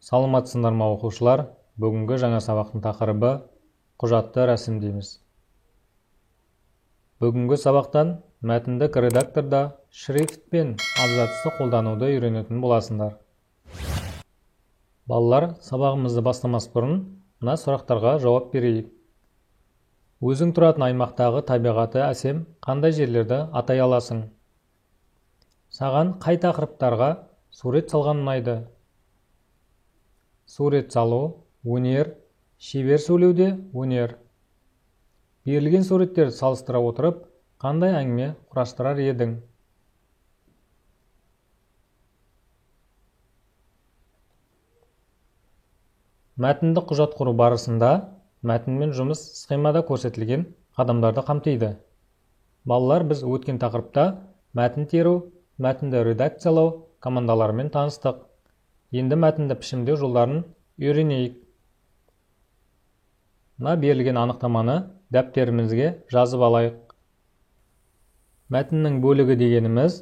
Саламатсыздар ма оқушылар? Бүгінгі жаңа сабақтың тақырыбы құжатты рәсімдейміз. Бүгінгі сабақтан мәтіндік редакторда шрифт пен абзацты қолдануды үйренетін боласыңдар. Балалар, сабағымызды бастамас бұрын мына сұрақтарға жауап берейік. Өзің тұратын аймақтағы табиғаты әсем қандай жерлерді атай аласың? Саған қай тақырыптарға сурет салған ұнайды? Сурет салу, өнер, шебер сөйлеуде өнер. Берілген суреттерді салыстыра отырып, қандай әңгіме құрастырар едің? Мәтінді құжат құру барысында мәтінмен жұмыс схемада көрсетілген қадамдарды қамтиды. Балалар, біз өткен тақырыпта мәтін теру, мәтінді редакциялау командаларымен таныстық. Енді мәтінді пішімдеу жолдарын үйренейік. Мына берілген анықтаманы дәптерімізге жазып алайық. Мәтіннің бөлігі дегеніміз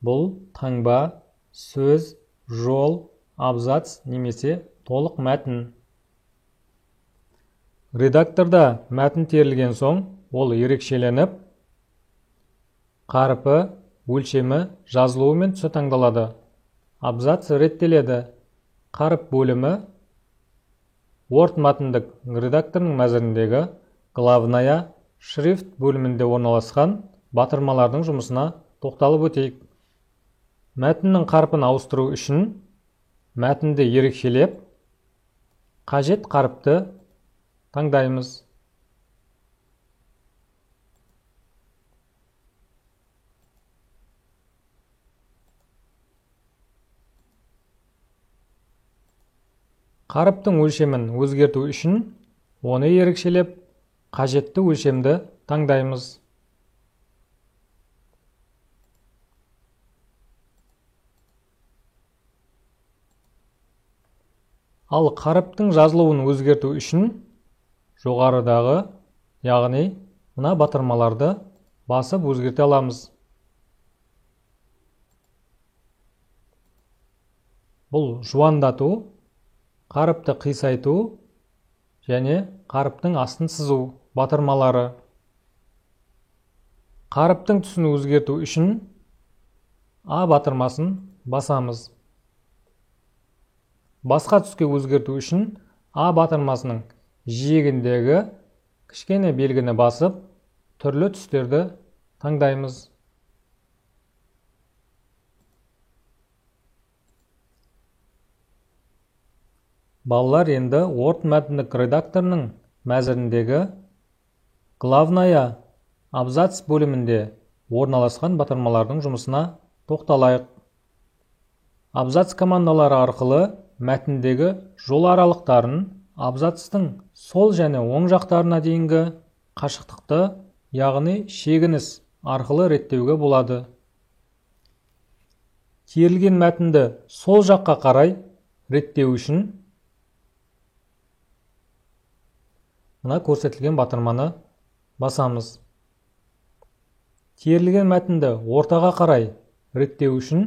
бұл таңба, сөз, жол, абзац немесе толық мәтін. Редакторда мәтін терілген соң, ол ерекшеленіп, қарпі, өлшемі, жазылуы мен түсі таңдалады. Абзац реттеледі. Қарып бөлімі Word мәтіндік редакторының мәзіріндегі главная шрифт бөлімінде орналасқан батырмалардың жұмысына тоқталып өтейік. Мәтіннің қарпын ауыстыру үшін мәтінді ерекшелеп, қажет қаріпті таңдаймыз. Қаріптің өлшемін өзгерту үшін оны ерекшелеп, қажетті өлшемді таңдаймыз. Ал қаріптің жазылуын өзгерту үшін жоғарыдағы, яғни мына батырмаларды басып өзгерте аламыз. Бұл жуандату, қаріпті қисайту және қаріптің астын сызу батырмалары. Қаріптің түсін өзгерту үшін А батырмасын басамыз. Басқа түске өзгерту үшін А батырмасының жиегіндегі кішкене белгіні басып, түрлі түстерді таңдаймыз. Балалар, енді Word мәтіндік редакторының мәзіріндегі главная абзац бөлімінде орналасқан батырмалардың жұмысына тоқталайық. Абзац командалары арқылы мәтіндегі жол аралықтарын абзацтың сол және оң жақтарына дейінгі қашықтықты, яғни шегініс арқылы реттеуге болады. Терілген мәтінді сол жаққа қарай реттеу үшін мына көрсетілген батырманы басамыз. Терілген мәтінді ортаға қарай реттеу үшін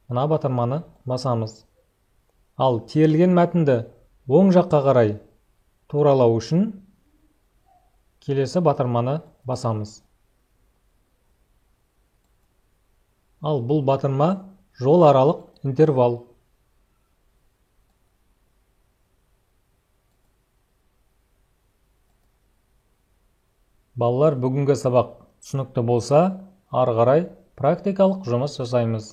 мына батырманы басамыз. Ал терілген мәтінді оң жаққа қарай туралау үшін келесі батырманы басамыз. Ал бұл батырма жол аралық интервал. Балалар, бүгінгі сабақ түсінікті болса, ары қарай практикалық жұмыс жасаймыз.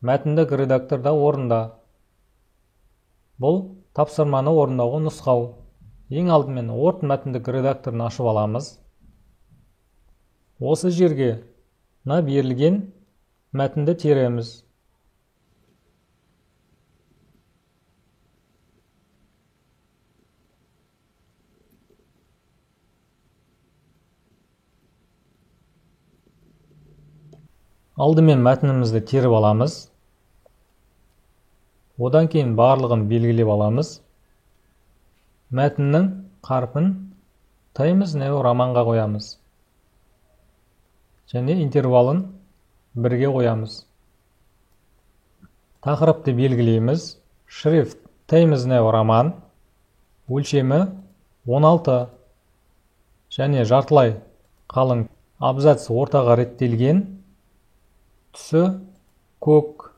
Мәтіндік редакторда орында. Бұл тапсырманы орындауға нұсқау. Ең алдымен Word мәтіндік редакторын ашып аламыз. Осы жерге мына берілген мәтінді тереміз. Алдымен мәтінімізді теріп аламыз. Одан кейін барлығын белгілеп аламыз. Мәтіннің қарпын Times New Romanға қоямыз. Және интервалын 1-ге қоямыз. Тақырыпты белгілейміз. Шрифт Таймс-Нью роман. Өлшемі 16 және жартылай қалың. Абзац ортаға реттелген. Түсі көк.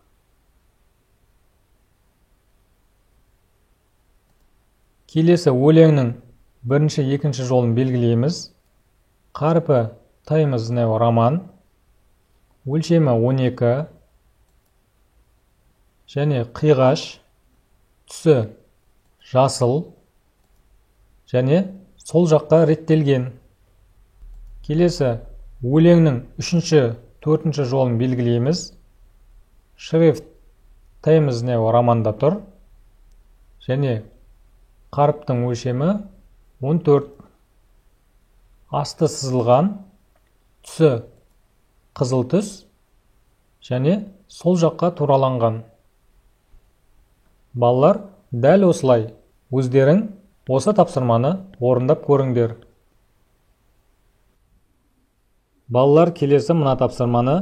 Келесі өлеңнің бірінші, екінші жолын белгілейміз. Қарпі Таймс-Нью роман. Өлшемі 12 және қиғаш. Түсі жасыл және сол жаққа реттелген. Келесі өлеңнің үшінші, төртінші жолын белгілейміз. Шрифт Таймс-Нью романда тұр және қаріптің өлшемі 14. Асты сызылған. Түсі қызыл түс және сол жаққа тураланған. Балалар, дәл осылай өздерің осы тапсырманы орындап көріңдер. Балалар, келесі мына тапсырманы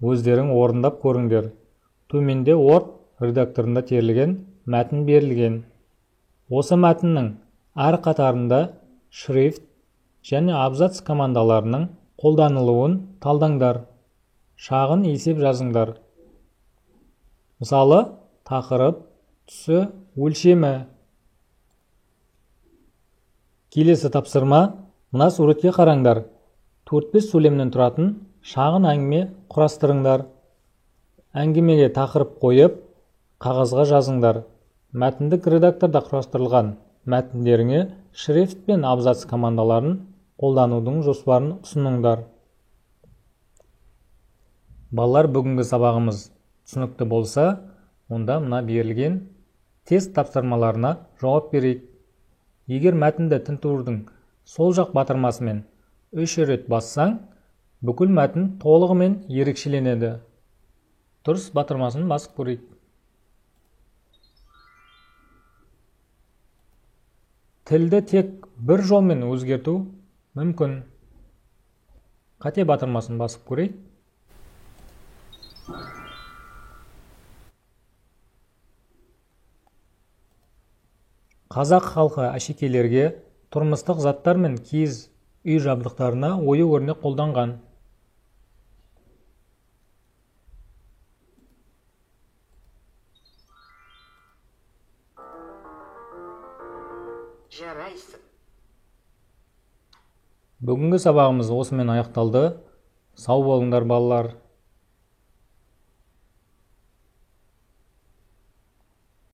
өздерің орындап көріңдер. Төменде Word редакторында терілген мәтін берілген. Осы мәтіннің әр қатарында шрифт және абзац командаларының қолданылуын талдаңдар. Шағын есеп жазыңдар. Мысалы, тақырып, түсі, өлшемі. Келесі тапсырма, мына суретке қараңдар. 4-5 сөйлемнен тұратын шағын әңгіме құрастырыңдар. Әңгімеге тақырып қойып, қағазға жазыңдар. Мәтіндік редакторда құрастырылған мәтіндеріңе шрифт пен абзац командаларын қолданудың жоспарын ұсыныңдар. Балалар, бүгінгі сабағымыз түсінікті болса, онда мына берілген тест тапсырмаларына жауап берейік. Егер мәтінді тінтуірдің сол жақ батырмасымен 3 рет бассаң, бүкіл мәтін толығымен ерекшеленеді. Дұрыс батырмасын басып көрейік. Тілді тек бір жолмен өзгерту мүмкін. Қате батырмасын басып көрейік. Қазақ халқы әшекейлерге тұрмыстық заттар мен киіз үй жабдықтарына ою-өрнек қолданған. Жарайсың. Бүгінгі сабағымыз осымен аяқталды. Сау болыңдар балалар.